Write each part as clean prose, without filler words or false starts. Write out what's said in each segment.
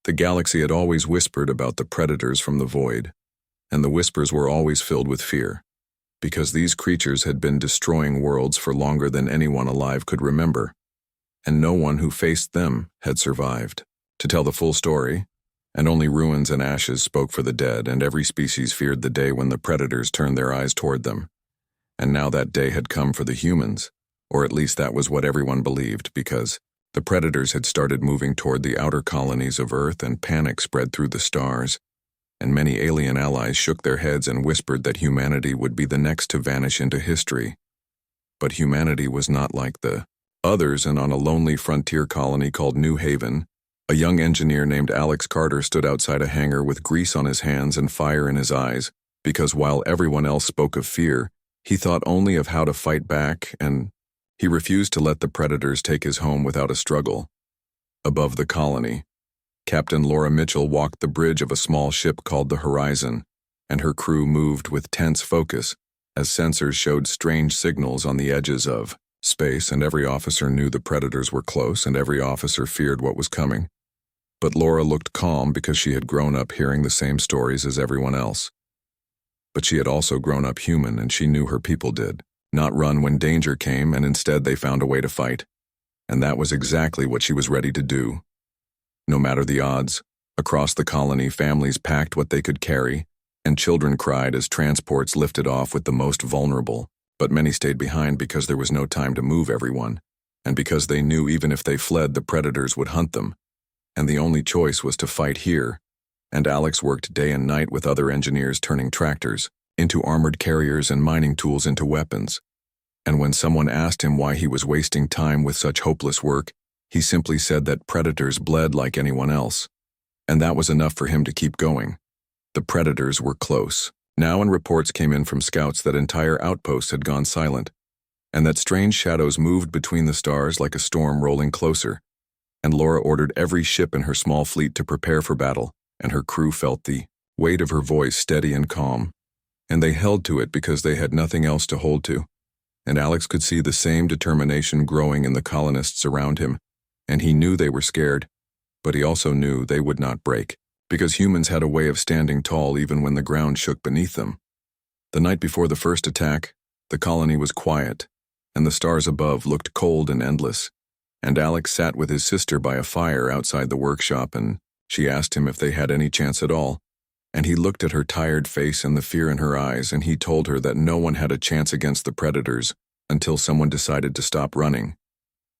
The galaxy had always whispered about the predators from the void, and the whispers were always filled with fear, because these creatures had been destroying worlds for longer than anyone alive could remember, and no one who faced them had survived to tell the full story, and only ruins and ashes spoke for the dead, and every species feared the day when the predators turned their eyes toward them. And now that day had come for the humans, or at least that was what everyone believed, because the predators had started moving toward the outer colonies of Earth, and panic spread through the stars, and many alien allies shook their heads and whispered that humanity would be the next to vanish into history. But humanity was not like the others, and on a lonely frontier colony called New Haven, a young engineer named Alex Carter stood outside a hangar with grease on his hands and fire in his eyes, because while everyone else spoke of fear, he thought only of how to fight back, and he refused to let the predators take his home without a struggle. Above the colony, Captain Laura Mitchell walked the bridge of a small ship called the Horizon, and her crew moved with tense focus as sensors showed strange signals on the edges of space, and every officer knew the predators were close, and every officer feared what was coming. But Laura looked calm because she had grown up hearing the same stories as everyone else. But she had also grown up human, and she knew her people did not run when danger came, and instead they found a way to fight. And that was exactly what she was ready to do. No matter the odds, across the colony families packed what they could carry, and children cried as transports lifted off with the most vulnerable, but many stayed behind because there was no time to move everyone, and because they knew even if they fled, the predators would hunt them. And the only choice was to fight here, and Alex worked day and night with other engineers turning tractors into armored carriers and mining tools into weapons. And when someone asked him why he was wasting time with such hopeless work, he simply said that predators bled like anyone else. And that was enough for him to keep going. The predators were close now, and reports came in from scouts that entire outposts had gone silent, and that strange shadows moved between the stars like a storm rolling closer. And Laura ordered every ship in her small fleet to prepare for battle, and her crew felt the weight of her voice steady and calm. And they held to it because they had nothing else to hold to. And Alex could see the same determination growing in the colonists around him, and he knew they were scared, but he also knew they would not break, because humans had a way of standing tall even when the ground shook beneath them. The night before the first attack, the colony was quiet, and the stars above looked cold and endless. And Alex sat with his sister by a fire outside the workshop, and she asked him if they had any chance at all. And he looked at her tired face and the fear in her eyes, and he told her that no one had a chance against the predators until someone decided to stop running,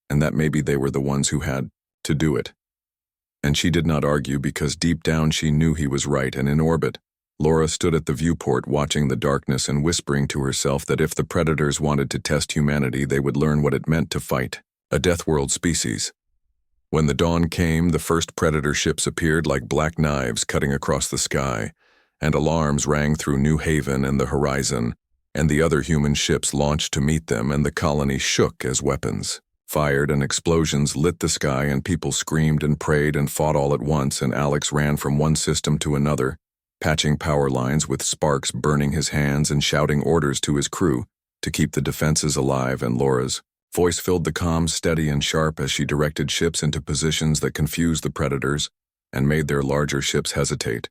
and that maybe they were the ones who had to do it. And she did not argue because deep down she knew he was right. And in orbit, Laura stood at the viewport watching the darkness and whispering to herself that if the predators wanted to test humanity, they would learn what it meant to fight a death world species. When the dawn came, the first predator ships appeared like black knives cutting across the sky, and alarms rang through New Haven and the Horizon, and the other human ships launched to meet them, and the colony shook as weapons fired and explosions lit the sky, and people screamed and prayed and fought all at once, and Alex ran from one system to another, patching power lines with sparks burning his hands and shouting orders to his crew to keep the defenses alive, and Laura's voice filled the comms steady and sharp as she directed ships into positions that confused the predators and made their larger ships hesitate.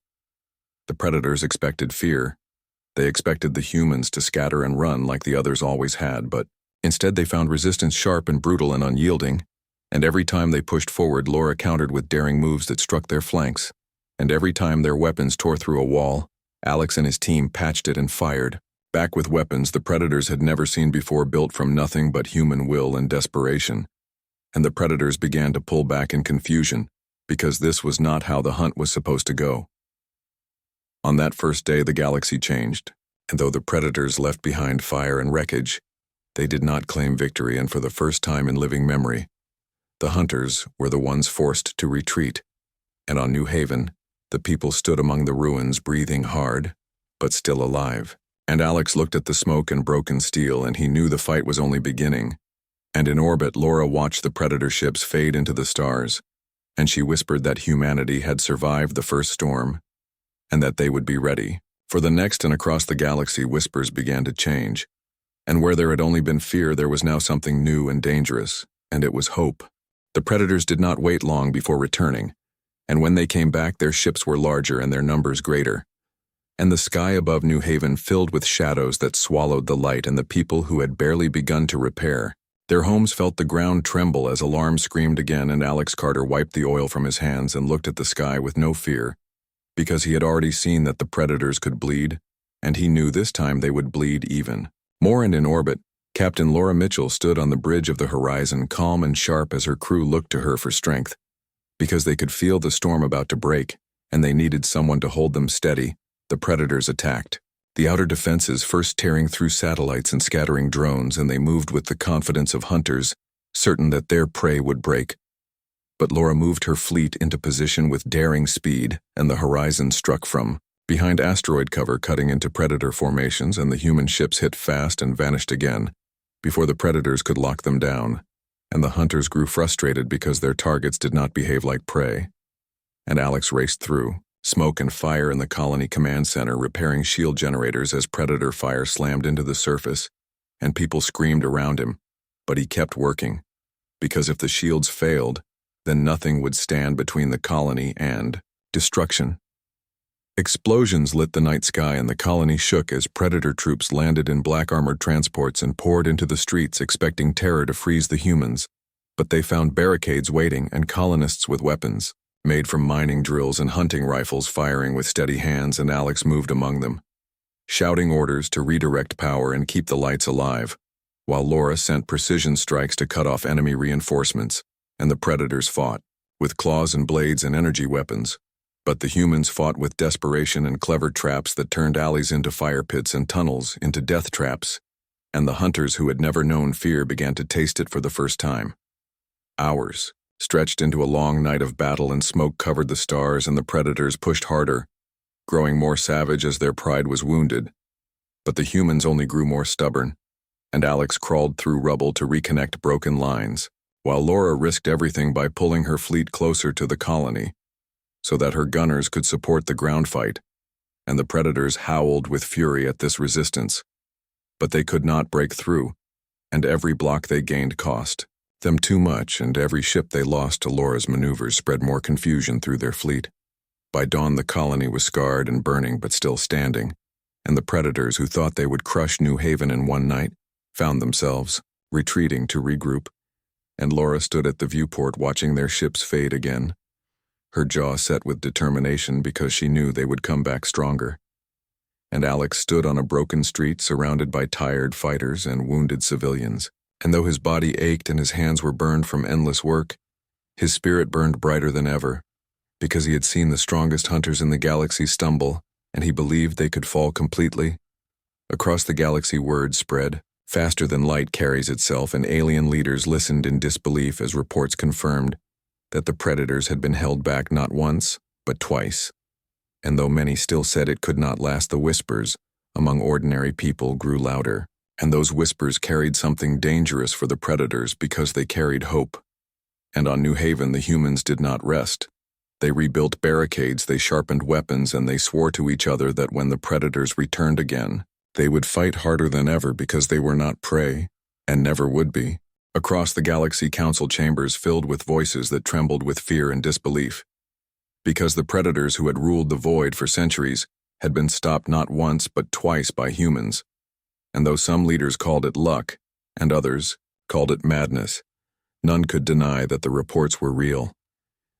The predators expected fear. They expected the humans to scatter and run like the others always had, but instead they found resistance sharp and brutal and unyielding, and every time they pushed forward, Laura countered with daring moves that struck their flanks, and every time their weapons tore through a wall, Alex and his team patched it and fired, back with weapons the predators had never seen before, built from nothing but human will and desperation. And the predators began to pull back in confusion, because this was not how the hunt was supposed to go. On that first day, the galaxy changed, and though the predators left behind fire and wreckage, they did not claim victory, and for the first time in living memory, the hunters were the ones forced to retreat. And on New Haven, the people stood among the ruins, breathing hard, but still alive. And Alex looked at the smoke and broken steel, and he knew the fight was only beginning. And in orbit, Laura watched the predator ships fade into the stars, and she whispered that humanity had survived the first storm, and that they would be ready for the next. And across the galaxy, whispers began to change. And where there had only been fear, there was now something new and dangerous, and it was hope. The predators did not wait long before returning, And when they came back, their ships were larger and their numbers greater. And the sky above New Haven filled with shadows that swallowed the light, and the people who had barely begun to repair their homes felt the ground tremble as alarm screamed again, and Alex Carter wiped the oil from his hands and looked at the sky with no fear, because he had already seen that the predators could bleed, and he knew this time they would bleed even more. And in orbit, Captain Laura Mitchell stood on the bridge of the horizon, calm and sharp as her crew looked to her for strength, because they could feel the storm about to break, and they needed someone to hold them steady. The predators attacked, the outer defenses first tearing through satellites and scattering drones, and they moved with the confidence of hunters, certain that their prey would break. But Laura moved her fleet into position with daring speed, and the horizon struck from behind asteroid cover, cutting into predator formations, and the human ships hit fast and vanished again, before the predators could lock them down, and the hunters grew frustrated because their targets did not behave like prey. And Alex raced through smoke and fire in the colony command center, repairing shield generators as predator fire slammed into the surface, and people screamed around him. But he kept working, because if the shields failed, then nothing would stand between the colony and destruction. Explosions lit the night sky, and the colony shook as predator troops landed in black armored transports and poured into the streets, expecting terror to freeze the humans. But they found barricades waiting and colonists with weapons made from mining drills and hunting rifles firing with steady hands, and Alex moved among them, shouting orders to redirect power and keep the lights alive, while Laura sent precision strikes to cut off enemy reinforcements, and the predators fought with claws and blades and energy weapons. But the humans fought with desperation and clever traps that turned alleys into fire pits and tunnels into death traps, and the hunters who had never known fear began to taste it for the first time. Hours stretched into a long night of battle, and smoke covered the stars, and the predators pushed harder, growing more savage as their pride was wounded. But the humans only grew more stubborn, and Alex crawled through rubble to reconnect broken lines, while Laura risked everything by pulling her fleet closer to the colony, so that her gunners could support the ground fight, and the predators howled with fury at this resistance. But they could not break through, and every block they gained cost them too much, and every ship they lost to Laura's maneuvers spread more confusion through their fleet. By dawn, the colony was scarred and burning but still standing, and the predators who thought they would crush New Haven in one night found themselves retreating to regroup, and Laura stood at the viewport watching their ships fade again, her jaw set with determination because she knew they would come back stronger. And Alex stood on a broken street surrounded by tired fighters and wounded civilians, and though his body ached and his hands were burned from endless work, his spirit burned brighter than ever, because he had seen the strongest hunters in the galaxy stumble, and he believed they could fall completely. Across the galaxy, word spread faster than light carries itself, and alien leaders listened in disbelief as reports confirmed that the predators had been held back not once, but twice. And though many still said it could not last, the whispers among ordinary people grew louder, and those whispers carried something dangerous for the predators because they carried hope. And on New Haven, the humans did not rest. They rebuilt barricades, they sharpened weapons, and they swore to each other that when the predators returned again, they would fight harder than ever because they were not prey, and never would be. Across the galaxy, council chambers filled with voices that trembled with fear and disbelief, because the predators who had ruled the void for centuries had been stopped not once but twice by humans. And though some leaders called it luck, and others called it madness, none could deny that the reports were real,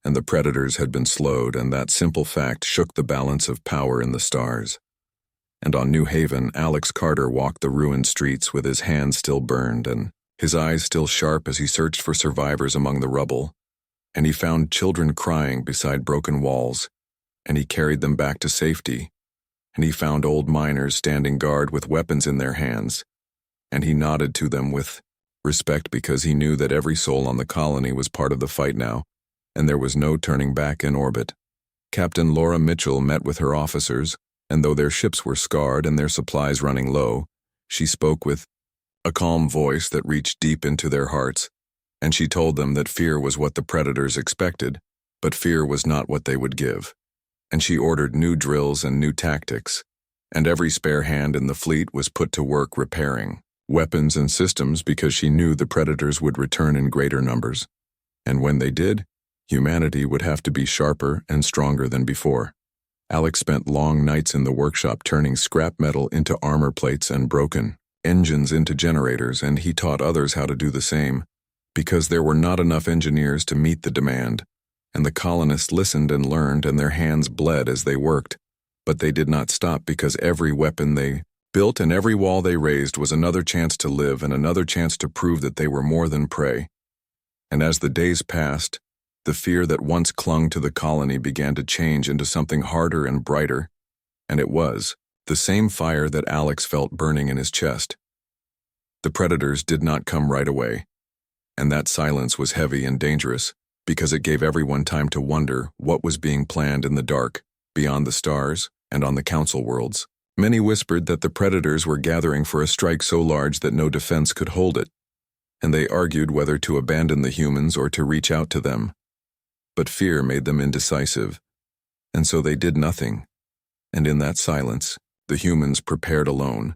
and the predators had been slowed, and that simple fact shook the balance of power in the stars. And on New Haven, Alex Carter walked the ruined streets with his hands still burned and his eyes still sharp as he searched for survivors among the rubble, and he found children crying beside broken walls, and he carried them back to safety. And he found old miners standing guard with weapons in their hands, and he nodded to them with respect because he knew that every soul on the colony was part of the fight now, and there was no turning back in orbit. Captain Laura Mitchell met with her officers, and though their ships were scarred and their supplies running low, she spoke with a calm voice that reached deep into their hearts, and she told them that fear was what the predators expected, but fear was not what they would give. And she ordered new drills and new tactics, and every spare hand in the fleet was put to work repairing weapons and systems because she knew the predators would return in greater numbers. And when they did, Humanity would have to be sharper and stronger than before. Alex spent long nights in the workshop turning scrap metal into armor plates and broken engines into generators, and he taught others how to do the same, because there were not enough engineers to meet the demand, and the colonists listened and learned, and their hands bled as they worked. But they did not stop, because every weapon they built and every wall they raised was another chance to live and another chance to prove that they were more than prey. And as the days passed, the fear that once clung to the colony began to change into something harder and brighter, and it was the same fire that Alex felt burning in his chest. The predators did not come right away, and that silence was heavy and dangerous, because it gave everyone time to wonder what was being planned in the dark, beyond the stars, and on the council worlds. Many whispered that the predators were gathering for a strike so large that no defense could hold it, and they argued whether to abandon the humans or to reach out to them. But fear made them indecisive, and so they did nothing, and in that silence, the humans prepared alone,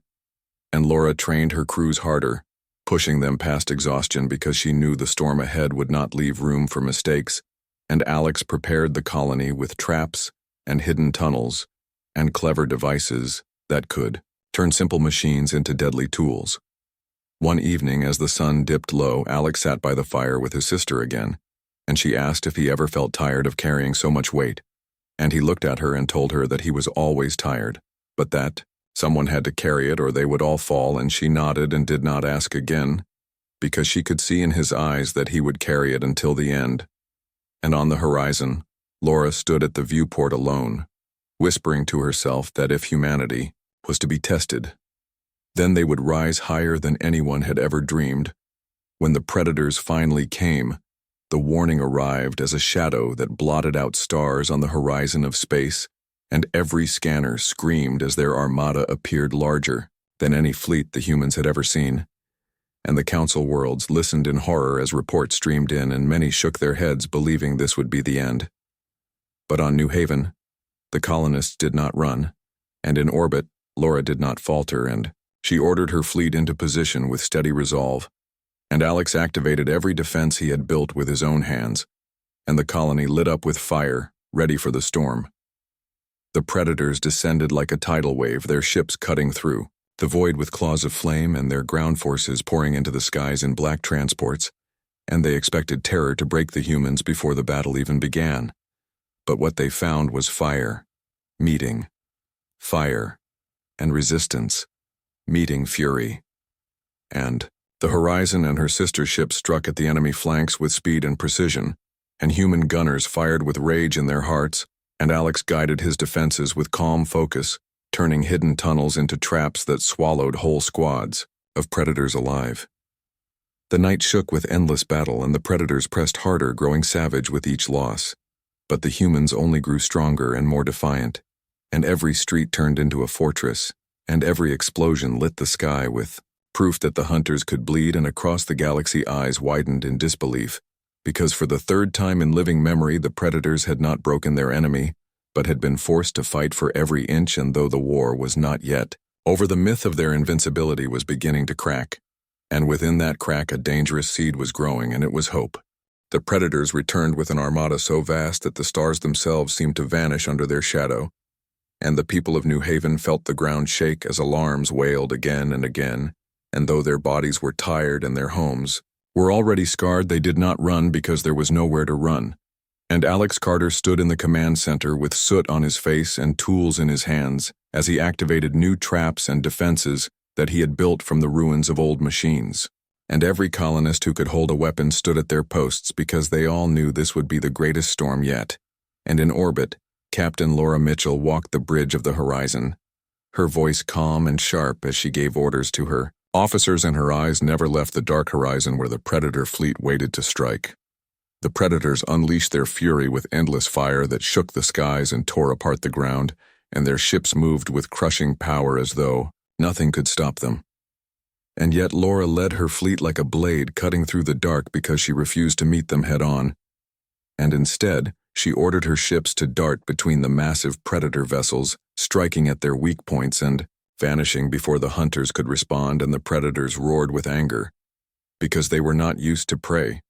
and Laura trained her crews harder, pushing them past exhaustion because she knew the storm ahead would not leave room for mistakes, and Alex prepared the colony with traps and hidden tunnels and clever devices that could turn simple machines into deadly tools. One evening, as the sun dipped low, Alex sat by the fire with his sister again, and she asked if he ever felt tired of carrying so much weight, and he looked at her and told her that he was always tired, but that someone had to carry it or they would all fall, and she nodded and did not ask again, because she could see in his eyes that he would carry it until the end. And on the horizon, Laura stood at the viewport alone, whispering to herself that if humanity was to be tested, then they would rise higher than anyone had ever dreamed. When the predators finally came, the warning arrived as a shadow that blotted out stars on the horizon of space, and every scanner screamed as their armada appeared larger than any fleet the humans had ever seen. And the council worlds listened in horror as reports streamed in, and many shook their heads believing this would be the end. But on New Haven, the colonists did not run, and in orbit, Laura did not falter, and she ordered her fleet into position with steady resolve, and Alex activated every defense he had built with his own hands, and the colony lit up with fire, ready for the storm. The predators descended like a tidal wave, their ships cutting through the void with claws of flame and their ground forces pouring into the skies in black transports, and they expected terror to break the humans before the battle even began. But what they found was fire, meeting fire, and resistance, meeting fury. And the Horizon and her sister ships struck at the enemy flanks with speed and precision, and human gunners fired with rage in their hearts, and Alex guided his defenses with calm focus, turning hidden tunnels into traps that swallowed whole squads of predators alive. The night shook with endless battle, and the predators pressed harder, growing savage with each loss. But the humans only grew stronger and more defiant, and every street turned into a fortress, and every explosion lit the sky with proof that the hunters could bleed, and across the galaxy eyes widened in disbelief, because for the third time in living memory the predators had not broken their enemy, but had been forced to fight for every inch, and though the war was not yet over, the myth of their invincibility was beginning to crack, and within that crack a dangerous seed was growing, and it was hope. The predators returned with an armada so vast that the stars themselves seemed to vanish under their shadow, and the people of New Haven felt the ground shake as alarms wailed again and again, and though their bodies were tired and their homes were already scarred, they did not run because there was nowhere to run. And Alex Carter stood in the command center with soot on his face and tools in his hands as he activated new traps and defenses that he had built from the ruins of old machines. And every colonist who could hold a weapon stood at their posts because they all knew this would be the greatest storm yet. And in orbit, Captain Laura Mitchell walked the bridge of the horizon, her voice calm and sharp as she gave orders to her officers, and her eyes never left the dark horizon where the predator fleet waited to strike. The predators unleashed their fury with endless fire that shook the skies and tore apart the ground, and their ships moved with crushing power as though nothing could stop them. And yet Laura led her fleet like a blade cutting through the dark because she refused to meet them head-on. And instead, she ordered her ships to dart between the massive predator vessels, striking at their weak points and vanishing before the hunters could respond, and the predators roared with anger, because they were not used to prey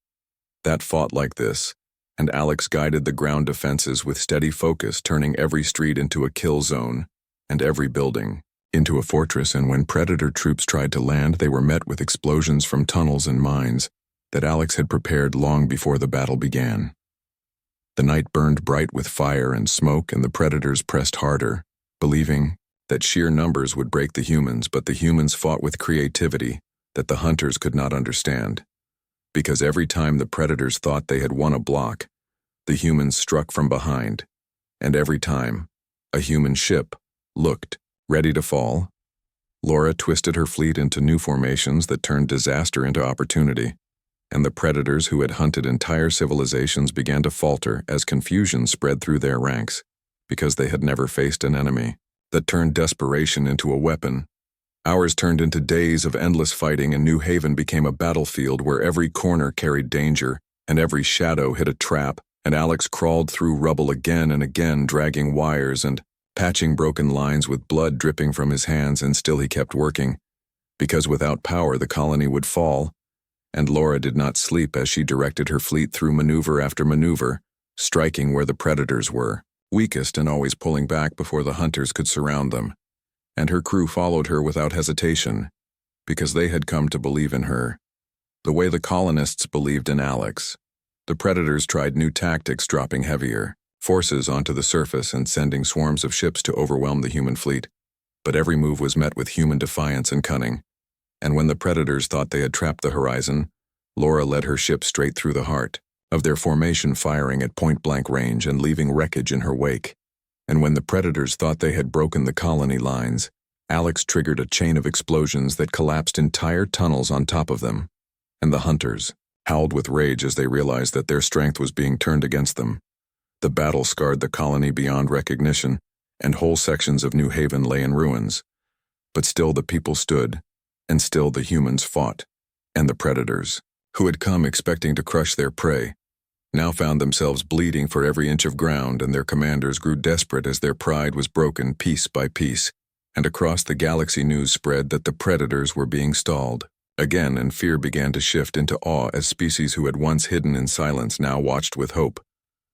that fought like this, and Alex guided the ground defenses with steady focus, turning every street into a kill zone and every building into a fortress. And when Predator troops tried to land, they were met with explosions from tunnels and mines that Alex had prepared long before the battle began. The night burned bright with fire and smoke, and the Predators pressed harder, believing that sheer numbers would break the humans, but the humans fought with creativity that the hunters could not understand. Because every time the Predators thought they had won a block, the humans struck from behind, and every time a human ship looked ready to fall, Laura twisted her fleet into new formations that turned disaster into opportunity, and the Predators who had hunted entire civilizations began to falter as confusion spread through their ranks, because they had never faced an enemy that turned desperation into a weapon. Hours turned into days of endless fighting, and New Haven became a battlefield where every corner carried danger and every shadow hid a trap, and Alex crawled through rubble again and again, dragging wires and patching broken lines with blood dripping from his hands, and still he kept working, because without power the colony would fall. And Laura did not sleep as she directed her fleet through maneuver after maneuver, striking where the Predators were weakest and always pulling back before the hunters could surround them. And her crew followed her without hesitation, because they had come to believe in her, the way the colonists believed in Alex. The Predators tried new tactics, dropping heavier forces onto the surface and sending swarms of ships to overwhelm the human fleet, but every move was met with human defiance and cunning. And when the Predators thought they had trapped the horizon, Laura led her ship straight through the heart of their formation, firing at point-blank range and leaving wreckage in her wake. And when the Predators thought they had broken the colony lines, Alex triggered a chain of explosions that collapsed entire tunnels on top of them. And the hunters howled with rage as they realized that their strength was being turned against them. The battle scarred the colony beyond recognition, and whole sections of New Haven lay in ruins. But still the people stood, and still the humans fought. And the Predators, who had come expecting to crush their prey, now found themselves bleeding for every inch of ground, and their commanders grew desperate as their pride was broken piece by piece. And across the galaxy news spread that the Predators were being stalled again, and fear began to shift into awe as species who had once hidden in silence now watched with hope,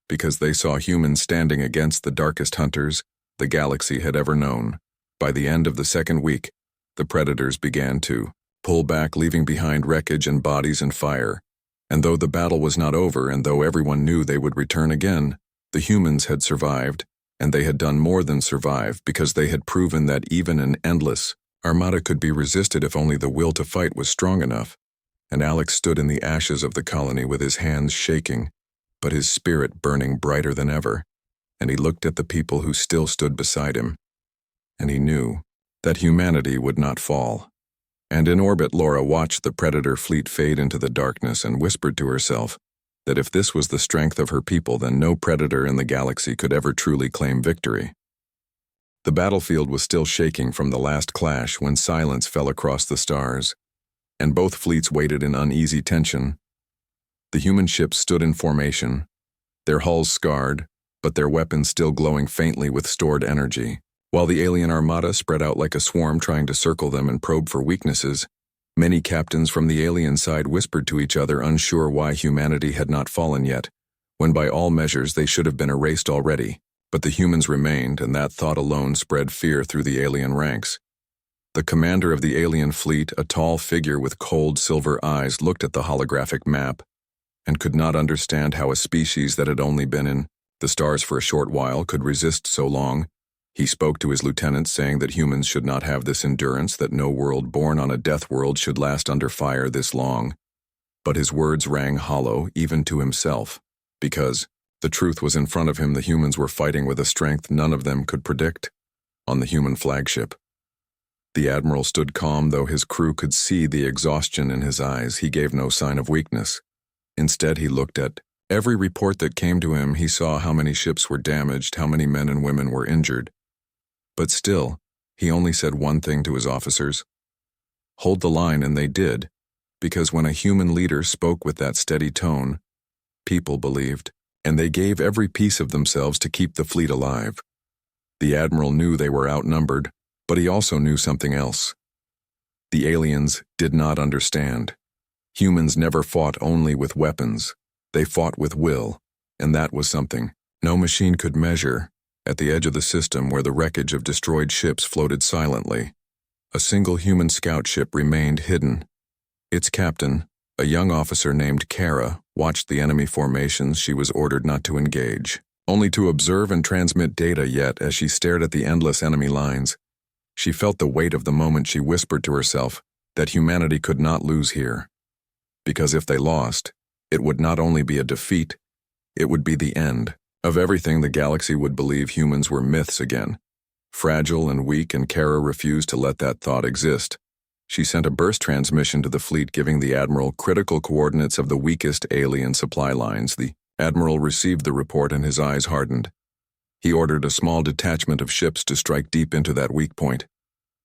because they saw humans standing against the darkest hunters the galaxy had ever known. By the end of the second week, the Predators began to pull back, leaving behind wreckage and bodies and fire. And though the battle was not over, and though everyone knew they would return again, the humans had survived, and they had done more than survive, because they had proven that even an endless armada could be resisted if only the will to fight was strong enough. And Alex stood in the ashes of the colony with his hands shaking, but his spirit burning brighter than ever, and he looked at the people who still stood beside him, and he knew that humanity would not fall. And in orbit, Laura watched the Predator fleet fade into the darkness and whispered to herself that if this was the strength of her people, then no Predator in the galaxy could ever truly claim victory. The battlefield was still shaking from the last clash when silence fell across the stars, and both fleets waited in uneasy tension. The human ships stood in formation, their hulls scarred, but their weapons still glowing faintly with stored energy, while the alien armada spread out like a swarm trying to circle them and probe for weaknesses. Many captains from the alien side whispered to each other, unsure why humanity had not fallen yet, when by all measures they should have been erased already. But the humans remained, and that thought alone spread fear through the alien ranks. The commander of the alien fleet, a tall figure with cold silver eyes, looked at the holographic map and could not understand how a species that had only been in the stars for a short while could resist so long. He spoke to his lieutenants, saying that humans should not have this endurance, that no world born on a death world should last under fire this long. But his words rang hollow, even to himself, because the truth was in front of him. The humans were fighting with a strength none of them could predict. On the human flagship, the admiral stood calm, though his crew could see the exhaustion in his eyes. He gave no sign of weakness. Instead, he looked at every report that came to him. He saw how many ships were damaged, how many men and women were injured. But still, he only said one thing to his officers: hold the line. And they did, because when a human leader spoke with that steady tone, people believed, and they gave every piece of themselves to keep the fleet alive. The admiral knew they were outnumbered, but he also knew something else. The aliens did not understand. Humans never fought only with weapons. They fought with will, And that was something no machine could measure. At the edge of the system where the wreckage of destroyed ships floated silently, a single human scout ship remained hidden. Its captain, a young officer named Kara, watched the enemy formations she was ordered not to engage, only to observe and transmit data. Yet, as she stared at the endless enemy lines, she felt the weight of the moment. She whispered to herself that humanity could not lose here. Because if they lost, it would not only be a defeat, it would be the end of everything. The galaxy would believe humans were myths again, fragile and weak, and Kara refused to let that thought exist. She sent a burst transmission to the fleet giving the Admiral critical coordinates of the weakest alien supply lines. The Admiral received the report and his eyes hardened. He ordered a small detachment of ships to strike deep into that weak point.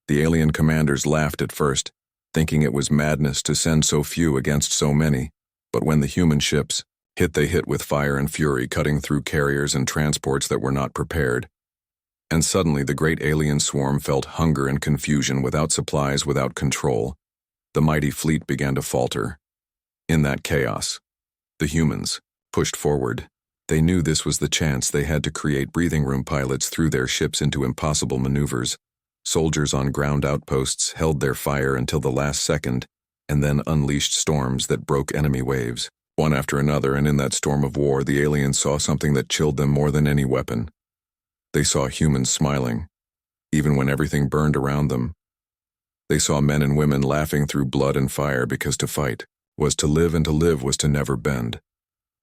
The alien commanders laughed at first, thinking it was madness to send so few against so many, but when the human ships hit, they hit with fire and fury, cutting through carriers and transports that were not prepared. And suddenly the great alien swarm felt hunger and confusion, without supplies, without control. The mighty fleet began to falter. In that chaos, the humans pushed forward. They knew this was the chance. They had to create breathing room. Pilots threw their ships into impossible maneuvers. Soldiers on ground outposts held their fire until the last second, and then unleashed storms that broke enemy waves, one after another. And in that storm of war, the aliens saw something that chilled them more than any weapon. They saw humans smiling, even when everything burned around them. They saw men and women laughing through blood and fire, because to fight was to live, and to live was to never bend.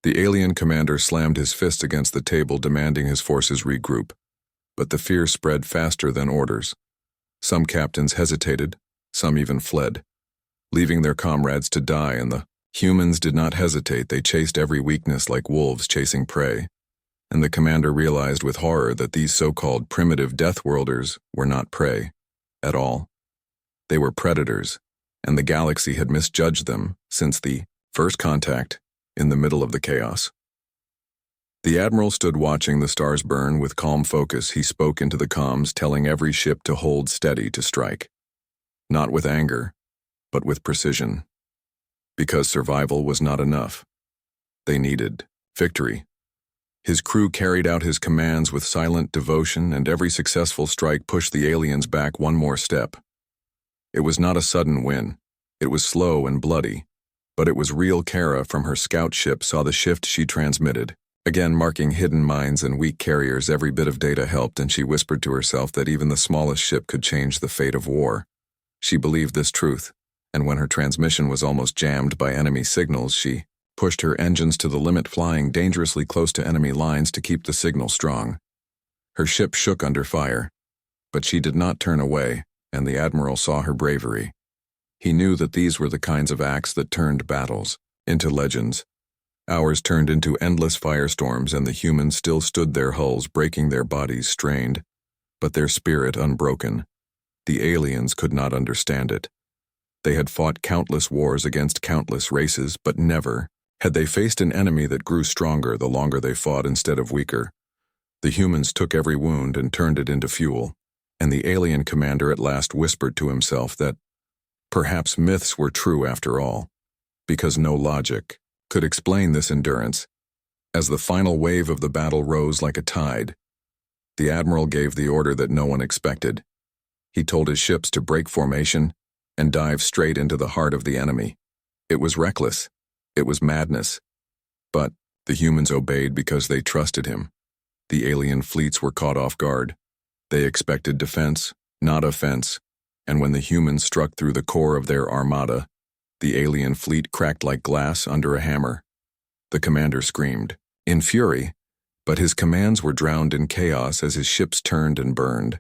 The alien commander slammed his fist against the table, demanding his forces regroup. But the fear spread faster than orders. Some captains hesitated, some even fled, leaving their comrades to die, and the humans did not hesitate. They chased every weakness like wolves chasing prey. And the commander realized with horror that these so-called primitive deathworlders were not prey at all. They were predators, and the galaxy had misjudged them since the first contact in the middle of the chaos. The Admiral stood watching the stars burn with calm focus. He spoke into the comms, telling every ship to hold steady, to strike. Not with anger, but with precision. Because survival was not enough. They needed victory. His crew carried out his commands with silent devotion, and every successful strike pushed the aliens back one more step. It was not a sudden win. It was slow and bloody, but it was real. Kara from her scout ship saw the shift she transmitted, again marking hidden mines and weak carriers. Every bit of data helped, and she whispered to herself that even the smallest ship could change the fate of war. She believed this truth, and when her transmission was almost jammed by enemy signals, she pushed her engines to the limit, flying dangerously close to enemy lines to keep the signal strong. Her ship shook under fire, but she did not turn away, and the Admiral saw her bravery. He knew that these were the kinds of acts that turned battles into legends. Hours turned into endless firestorms, and the humans still stood, their hulls breaking, their bodies strained, but their spirit unbroken. The aliens could not understand it. They had fought countless wars against countless races, but never had they faced an enemy that grew stronger the longer they fought instead of weaker. The humans took every wound and turned it into fuel, and the alien commander at last whispered to himself that perhaps myths were true after all, because no logic could explain this endurance. As the final wave of the battle rose like a tide, the Admiral gave the order that no one expected. He told his ships to break formation and dive straight into the heart of the enemy. It was reckless. It was madness. But the humans obeyed because they trusted him. The alien fleets were caught off guard. They expected defense, not offense, and when the humans struck through the core of their armada, the alien fleet cracked like glass under a hammer. The commander screamed, in fury, but his commands were drowned in chaos as his ships turned and burned.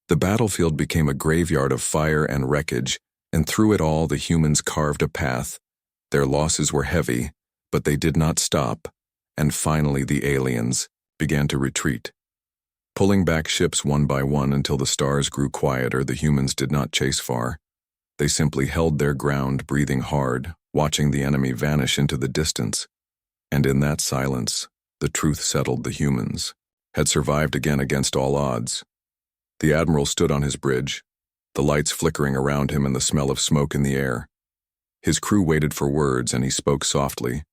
The battlefield became a graveyard of fire and wreckage, and through it all the humans carved a path. Their losses were heavy, but they did not stop, and finally the aliens began to retreat. Pulling back ships one by one until the stars grew quieter, the humans did not chase far. They simply held their ground, breathing hard, watching the enemy vanish into the distance. And in that silence, the truth settled: the humans had survived again against all odds. The Admiral stood on his bridge, the lights flickering around him and the smell of smoke in the air. His crew waited for words, and he spoke softly,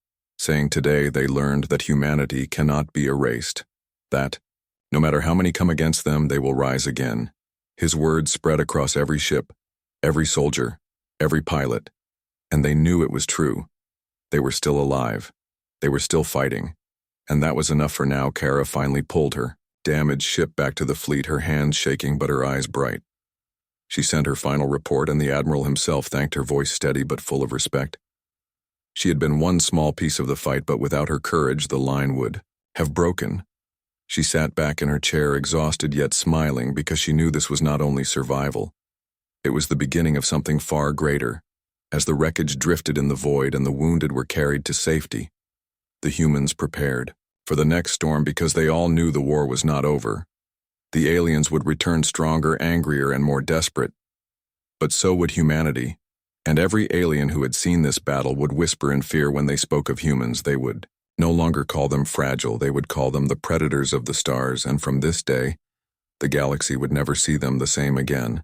saying today they learned that humanity cannot be erased, that, no matter how many come against them, they will rise again. His words spread across every ship, every soldier, every pilot, and they knew it was true. They were still alive. They were still fighting. And that was enough for now. Kara finally pulled her damaged ship back to the fleet, her hands shaking but her eyes bright. She sent her final report, and the admiral himself thanked her, voice steady but full of respect. She had been one small piece of the fight, but without her courage the line would have broken. She sat back in her chair, exhausted yet smiling, because she knew this was not only survival. It was the beginning of something far greater. As the wreckage drifted in the void and the wounded were carried to safety, the humans prepared for the next storm, because they all knew the war was not over. The aliens would return stronger, angrier, and more desperate. But so would humanity, and every alien who had seen this battle would whisper in fear when they spoke of humans. They would no longer call them fragile, they would call them the predators of the stars, and from this day, the galaxy would never see them the same again.